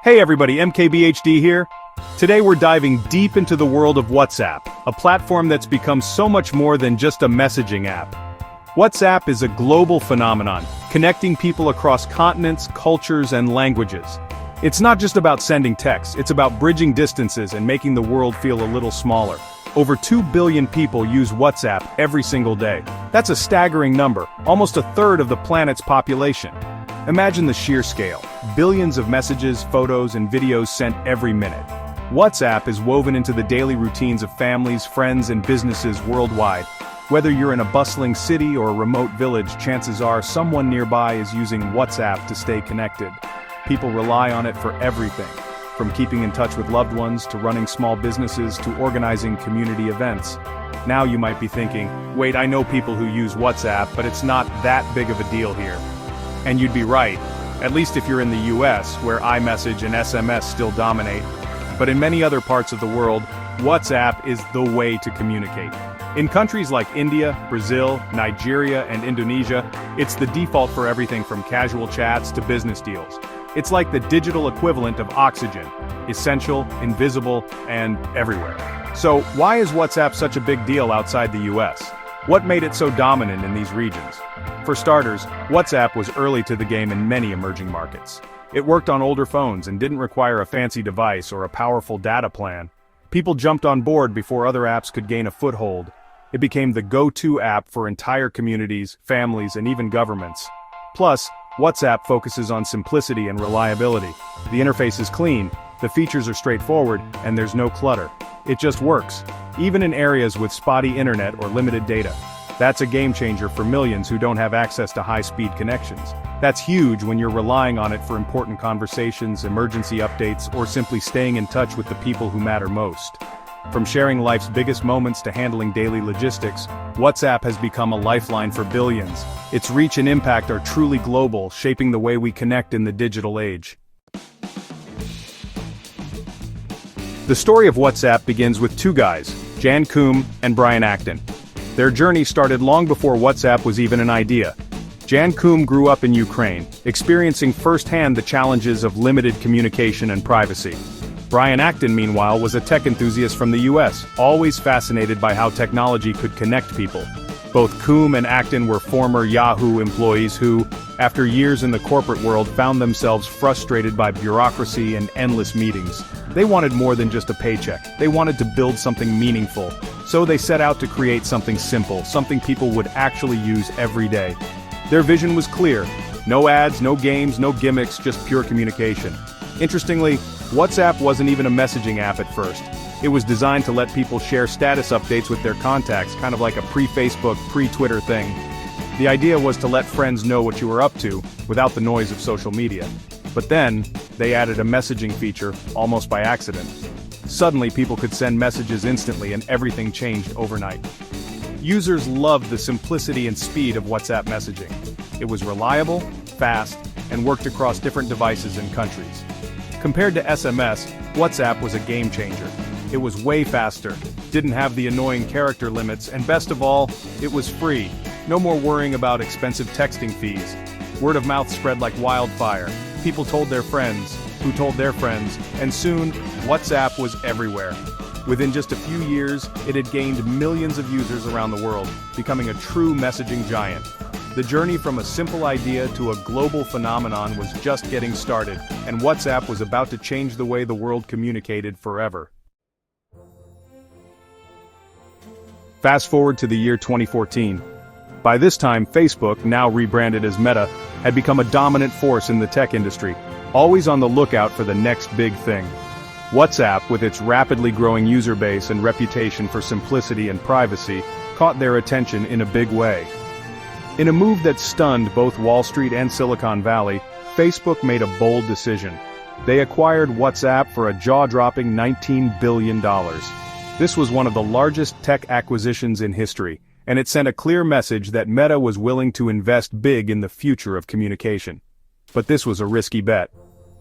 Hey everybody, MKBHD here. Today we're diving deep into the world of WhatsApp, a platform that's become so much more than just a messaging app. WhatsApp is a global phenomenon, connecting people across continents, cultures, and languages. It's not just about sending text, it's about bridging distances and making the world feel a little smaller. Over 2 billion people use WhatsApp every single day. That's a staggering number, almost a third of the planet's population. Imagine the sheer scale. Billions of messages, photos, and videos sent every minute. WhatsApp is woven into the daily routines of families, friends, and businesses worldwide. Whether you're in a bustling city or a remote village, chances are someone nearby is using WhatsApp to stay connected. People rely on it for everything, from keeping in touch with loved ones to running small businesses to organizing community events. Now you might be thinking, wait, I know people who use WhatsApp, but it's not that big of a deal here. And you'd be right, at least if you're in the US, where iMessage and SMS still dominate. But in many other parts of the world, WhatsApp is the way to communicate. In countries like India, Brazil, Nigeria, and Indonesia, it's the default for everything from casual chats to business deals. It's like the digital equivalent of oxygen, essential, invisible, and everywhere. So why is WhatsApp such a big deal outside the US? What made it so dominant in these regions? For starters, WhatsApp was early to the game in many emerging markets. It worked on older phones and didn't require a fancy device or a powerful data plan. People jumped on board before other apps could gain a foothold. It became the go-to app for entire communities, families, and even governments. Plus, WhatsApp focuses on simplicity and reliability. The interface is clean, the features are straightforward, and there's no clutter. It just works, even in areas with spotty internet or limited data. That's a game changer for millions who don't have access to high-speed connections. That's huge when you're relying on it for important conversations, emergency updates, or simply staying in touch with the people who matter most. From sharing life's biggest moments to handling daily logistics, WhatsApp has become a lifeline for billions. Its reach and impact are truly global, shaping the way we connect in the digital age. The story of WhatsApp begins with two guys, Jan Koum and Brian Acton. Their journey started long before WhatsApp was even an idea. Jan Koum grew up in Ukraine, experiencing firsthand the challenges of limited communication and privacy. Brian Acton, meanwhile, was a tech enthusiast from the US, always fascinated by how technology could connect people. Both Koum and Acton were former Yahoo employees who, after years in the corporate world, found themselves frustrated by bureaucracy and endless meetings. They wanted more than just a paycheck. They wanted to build something meaningful. So they set out to create something simple, something people would actually use every day. Their vision was clear. No ads, no games, no gimmicks, just pure communication. Interestingly, WhatsApp wasn't even a messaging app at first. It was designed to let people share status updates with their contacts, kind of like a pre-Facebook, pre-Twitter thing. The idea was to let friends know what you were up to, without the noise of social media. But then, they added a messaging feature, almost by accident. Suddenly people could send messages instantly and everything changed overnight. Users loved the simplicity and speed of WhatsApp messaging. It was reliable, fast, and worked across different devices and countries. Compared to SMS, WhatsApp was a game changer. It was way faster, didn't have the annoying character limits, and best of all, it was free. No more worrying about expensive texting fees. Word of mouth spread like wildfire. People told their friends, who told their friends, and soon, WhatsApp was everywhere. Within just a few years, it had gained millions of users around the world, becoming a true messaging giant. The journey from a simple idea to a global phenomenon was just getting started, and WhatsApp was about to change the way the world communicated forever. Fast forward to the year 2014. By this time, Facebook, now rebranded as Meta, had become a dominant force in the tech industry, always on the lookout for the next big thing. WhatsApp, with its rapidly growing user base and reputation for simplicity and privacy, caught their attention in a big way. In a move that stunned both Wall Street and Silicon Valley, Facebook made a bold decision. They acquired WhatsApp for a jaw-dropping $19 billion. This was one of the largest tech acquisitions in history, and it sent a clear message that Meta was willing to invest big in the future of communication. But this was a risky bet.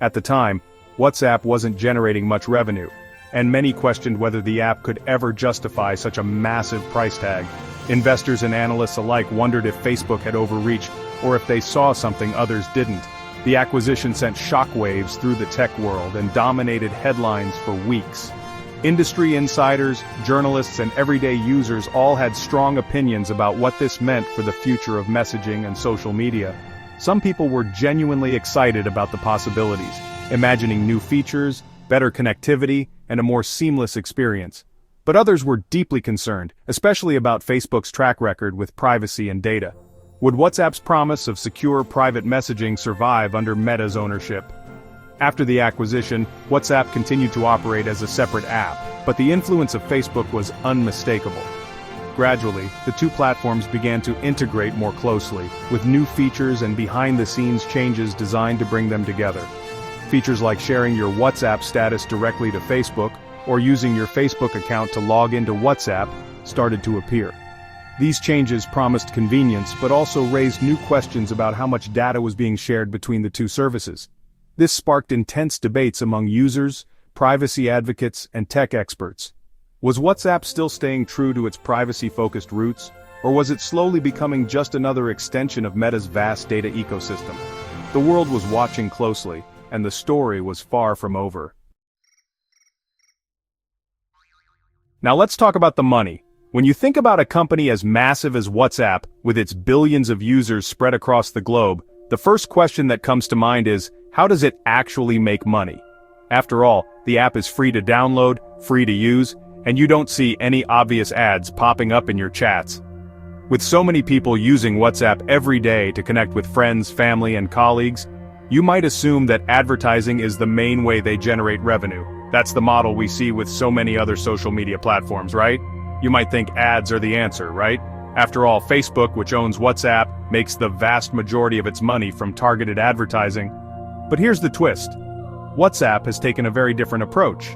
At the time, WhatsApp wasn't generating much revenue, and many questioned whether the app could ever justify such a massive price tag. Investors and analysts alike wondered if Facebook had overreached, or if they saw something others didn't. The acquisition sent shockwaves through the tech world and dominated headlines for weeks. Industry insiders, journalists, and everyday users all had strong opinions about what this meant for the future of messaging and social media. Some people were genuinely excited about the possibilities, imagining new features, better connectivity, and a more seamless experience. But others were deeply concerned, especially about Facebook's track record with privacy and data. Would WhatsApp's promise of secure private messaging survive under Meta's ownership? After the acquisition, WhatsApp continued to operate as a separate app, but the influence of Facebook was unmistakable. Gradually, the two platforms began to integrate more closely, with new features and behind-the-scenes changes designed to bring them together. Features like sharing your WhatsApp status directly to Facebook, or using your Facebook account to log into WhatsApp, started to appear. These changes promised convenience but also raised new questions about how much data was being shared between the two services. This sparked intense debates among users, privacy advocates, and tech experts. Was WhatsApp still staying true to its privacy-focused roots, or was it slowly becoming just another extension of Meta's vast data ecosystem? The world was watching closely, and the story was far from over. Now let's talk about the money. When you think about a company as massive as WhatsApp, with its billions of users spread across the globe, the first question that comes to mind is, how does it actually make money? After all, the app is free to download, free to use, and you don't see any obvious ads popping up in your chats. With so many people using WhatsApp every day to connect with friends, family, and colleagues, you might assume that advertising is the main way they generate revenue. That's the model we see with so many other social media platforms, right? You might think ads are the answer, right? After all, Facebook, which owns WhatsApp, makes the vast majority of its money from targeted advertising. But here's the twist. WhatsApp has taken a very different approach.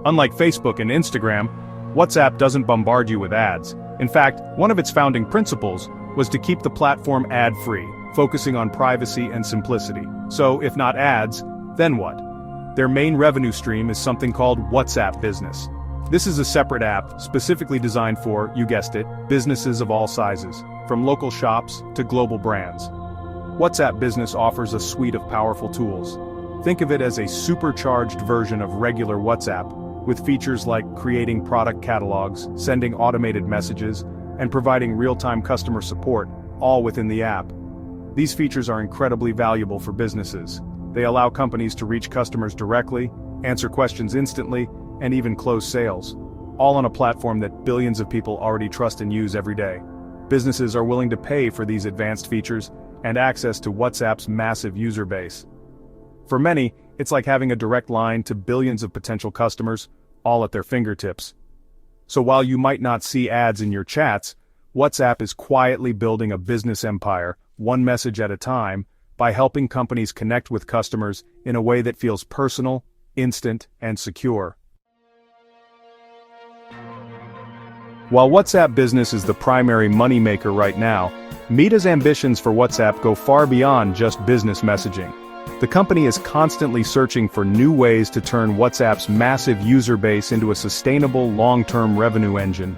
Unlike Facebook and Instagram, WhatsApp doesn't bombard you with ads. In fact, one of its founding principles was to keep the platform ad-free, focusing on privacy and simplicity. So, if not ads, then what? Their main revenue stream is something called WhatsApp Business. This is a separate app specifically designed for, you guessed it, businesses of all sizes, from local shops to global brands. WhatsApp Business offers a suite of powerful tools. Think of it as a supercharged version of regular WhatsApp, with features like creating product catalogs, sending automated messages, and providing real-time customer support, all within the app. These features are incredibly valuable for businesses. They allow companies to reach customers directly, answer questions instantly, and even close sales, all on a platform that billions of people already trust and use every day. Businesses are willing to pay for these advanced features and access to WhatsApp's massive user base. For many, it's like having a direct line to billions of potential customers, all at their fingertips. So while you might not see ads in your chats, WhatsApp is quietly building a business empire, one message at a time, by helping companies connect with customers in a way that feels personal, instant, and secure. While WhatsApp Business is the primary moneymaker right now, Meta's ambitions for WhatsApp go far beyond just business messaging. The company is constantly searching for new ways to turn WhatsApp's massive user base into a sustainable long-term revenue engine.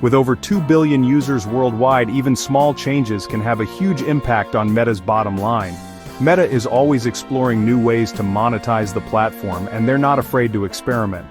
With over 2 billion users worldwide, even small changes can have a huge impact on Meta's bottom line. Meta is always exploring new ways to monetize the platform, and they're not afraid to experiment.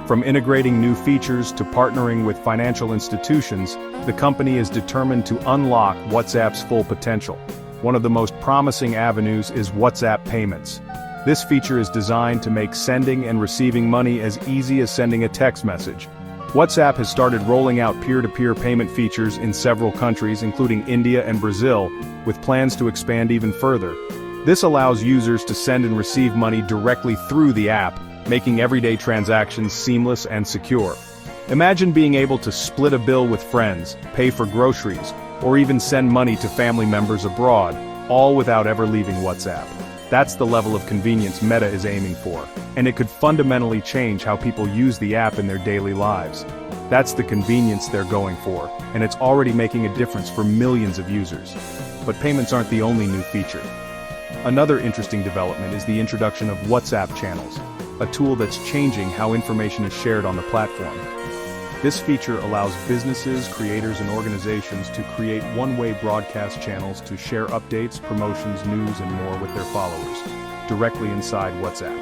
From integrating new features to partnering with financial institutions, the company is determined to unlock WhatsApp's full potential. One of the most promising avenues is WhatsApp Payments. This feature is designed to make sending and receiving money as easy as sending a text message. WhatsApp has started rolling out peer-to-peer payment features in several countries, including India and Brazil, with plans to expand even further. This allows users to send and receive money directly through the app, making everyday transactions seamless and secure. Imagine being able to split a bill with friends, pay for groceries, or even send money to family members abroad, all without ever leaving WhatsApp. That's the level of convenience Meta is aiming for, and it could fundamentally change how people use the app in their daily lives. That's the convenience they're going for, and it's already making a difference for millions of users. But payments aren't the only new feature. Another interesting development is the introduction of WhatsApp channels, a tool that's changing how information is shared on the platform. This feature allows businesses, creators, and organizations to create one-way broadcast channels to share updates, promotions, news, and more with their followers, directly inside WhatsApp.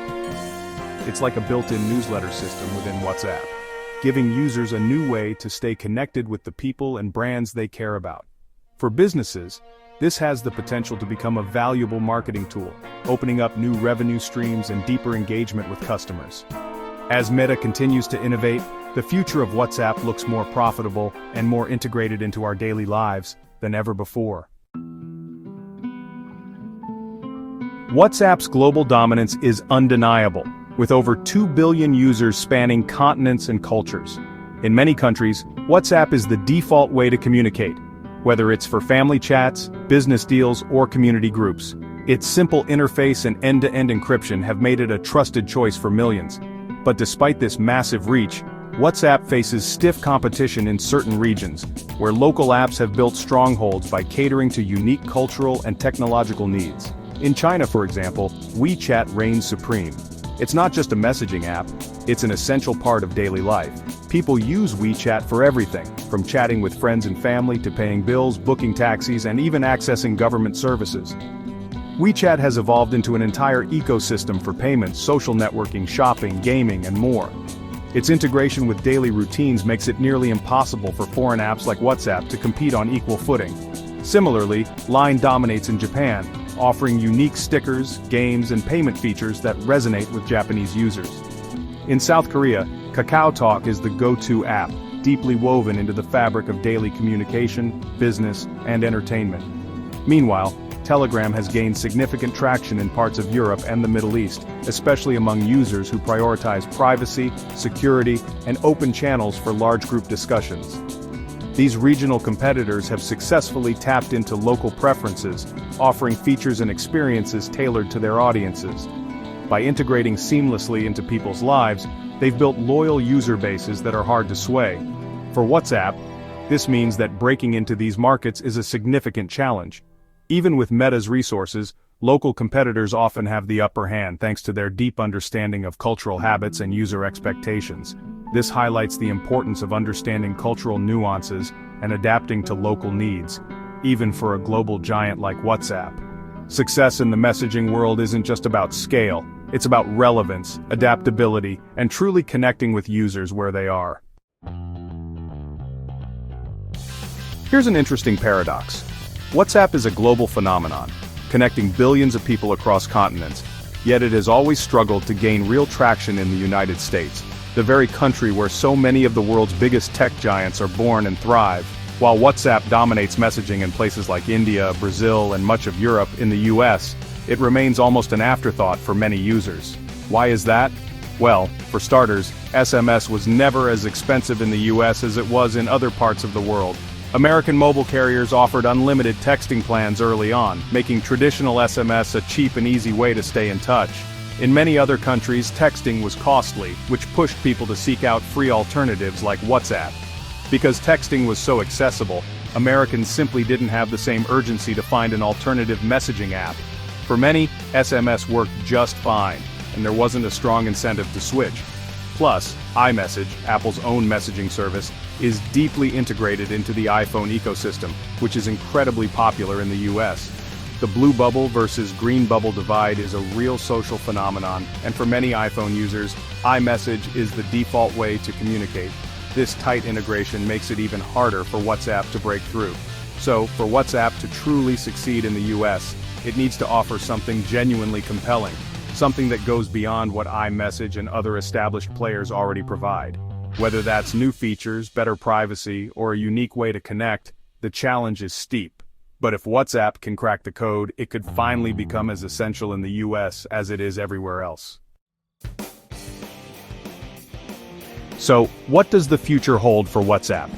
It's like a built-in newsletter system within WhatsApp, giving users a new way to stay connected with the people and brands they care about. For businesses, this has the potential to become a valuable marketing tool, opening up new revenue streams and deeper engagement with customers. As Meta continues to innovate, the future of WhatsApp looks more profitable and more integrated into our daily lives than ever before. WhatsApp's global dominance is undeniable, with over 2 billion users spanning continents and cultures. In many countries, WhatsApp is the default way to communicate, whether it's for family chats, business deals, or community groups. Its simple interface and end-to-end encryption have made it a trusted choice for millions. But despite this massive reach, WhatsApp faces stiff competition in certain regions, where local apps have built strongholds by catering to unique cultural and technological needs. In China, for example, WeChat reigns supreme. It's not just a messaging app, it's an essential part of daily life. People use WeChat for everything, from chatting with friends and family to paying bills, booking taxis, and even accessing government services. WeChat has evolved into an entire ecosystem for payments, social networking, shopping, gaming, and more. Its integration with daily routines makes it nearly impossible for foreign apps like WhatsApp to compete on equal footing. Similarly, Line dominates in Japan, offering unique stickers, games, and payment features that resonate with Japanese users. In South Korea, KakaoTalk is the go-to app, deeply woven into the fabric of daily communication, business, and entertainment. Meanwhile, Telegram has gained significant traction in parts of Europe and the Middle East, especially among users who prioritize privacy, security, and open channels for large group discussions. These regional competitors have successfully tapped into local preferences, offering features and experiences tailored to their audiences. By integrating seamlessly into people's lives, they've built loyal user bases that are hard to sway. For WhatsApp, this means that breaking into these markets is a significant challenge. Even with Meta's resources, local competitors often have the upper hand thanks to their deep understanding of cultural habits and user expectations. This highlights the importance of understanding cultural nuances and adapting to local needs, even for a global giant like WhatsApp. Success in the messaging world isn't just about scale, it's about relevance, adaptability, and truly connecting with users where they are. Here's an interesting paradox. WhatsApp is a global phenomenon, connecting billions of people across continents, yet it has always struggled to gain real traction in the United States, the very country where so many of the world's biggest tech giants are born and thrive. While WhatsApp dominates messaging in places like India, Brazil, and much of Europe, in the US, it remains almost an afterthought for many users. Why is that? Well, for starters, SMS was never as expensive in the US as it was in other parts of the world. American mobile carriers offered unlimited texting plans early on, making traditional SMS a cheap and easy way to stay in touch. In many other countries, texting was costly, which pushed people to seek out free alternatives like WhatsApp. Because texting was so accessible, Americans simply didn't have the same urgency to find an alternative messaging app. For many, SMS worked just fine, and there wasn't a strong incentive to switch. Plus, iMessage, Apple's own messaging service, is deeply integrated into the iPhone ecosystem, which is incredibly popular in the US. The blue bubble versus green bubble divide is a real social phenomenon, and for many iPhone users, iMessage is the default way to communicate. This tight integration makes it even harder for WhatsApp to break through. So, for WhatsApp to truly succeed in the US, it needs to offer something genuinely compelling, something that goes beyond what iMessage and other established players already provide. Whether that's new features, better privacy, or a unique way to connect, the challenge is steep. But if WhatsApp can crack the code, it could finally become as essential in the US as it is everywhere else. So, what does the future hold for WhatsApp?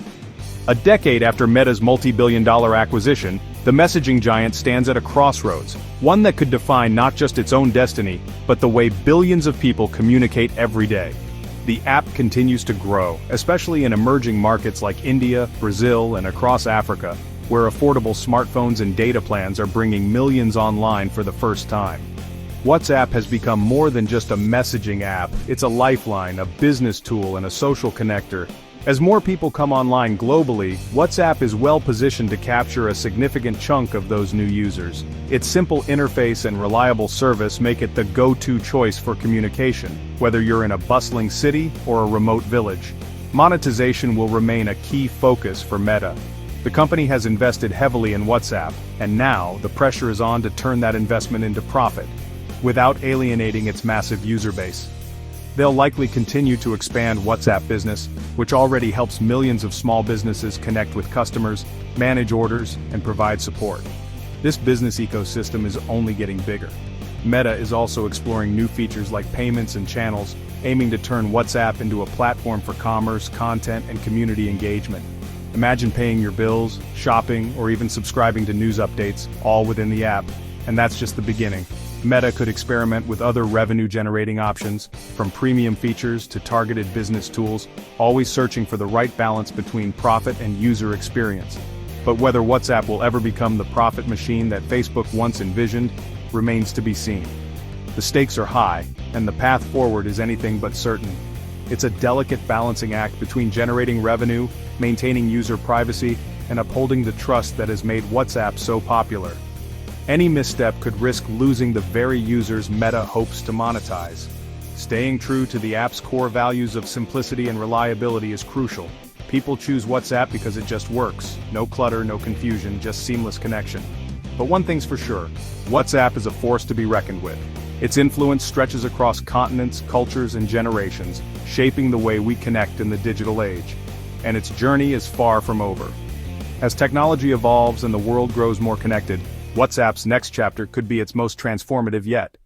A decade after Meta's multi-billion-dollar acquisition, the messaging giant stands at a crossroads, one that could define not just its own destiny, but the way billions of people communicate every day. The app continues to grow, especially in emerging markets like India, Brazil, and across Africa, where affordable smartphones and data plans are bringing millions online for the first time. WhatsApp has become more than just a messaging app, it's a lifeline, a business tool, and a social connector, As more people come online globally, WhatsApp is well positioned to capture a significant chunk of those new users. Its simple interface and reliable service make it the go-to choice for communication, whether you're in a bustling city or a remote village. Monetization will remain a key focus for Meta. The company has invested heavily in WhatsApp, and now the pressure is on to turn that investment into profit, without alienating its massive user base. They'll likely continue to expand WhatsApp Business, which already helps millions of small businesses connect with customers, manage orders, and provide support. This business ecosystem is only getting bigger. Meta is also exploring new features like payments and channels, aiming to turn WhatsApp into a platform for commerce, content, and community engagement. Imagine paying your bills, shopping, or even subscribing to news updates, all within the app. And that's just the beginning. Meta could experiment with other revenue-generating options, from premium features to targeted business tools, always searching for the right balance between profit and user experience. But whether WhatsApp will ever become the profit machine that Facebook once envisioned, remains to be seen. The stakes are high, and the path forward is anything but certain. It's a delicate balancing act between generating revenue, maintaining user privacy, and upholding the trust that has made WhatsApp so popular. Any misstep could risk losing the very users Meta hopes to monetize. Staying true to the app's core values of simplicity and reliability is crucial. People choose WhatsApp because it just works. No clutter, no confusion, just seamless connection. But one thing's for sure, WhatsApp is a force to be reckoned with. Its influence stretches across continents, cultures, and generations, shaping the way we connect in the digital age. And its journey is far from over. As technology evolves and the world grows more connected, WhatsApp's next chapter could be its most transformative yet.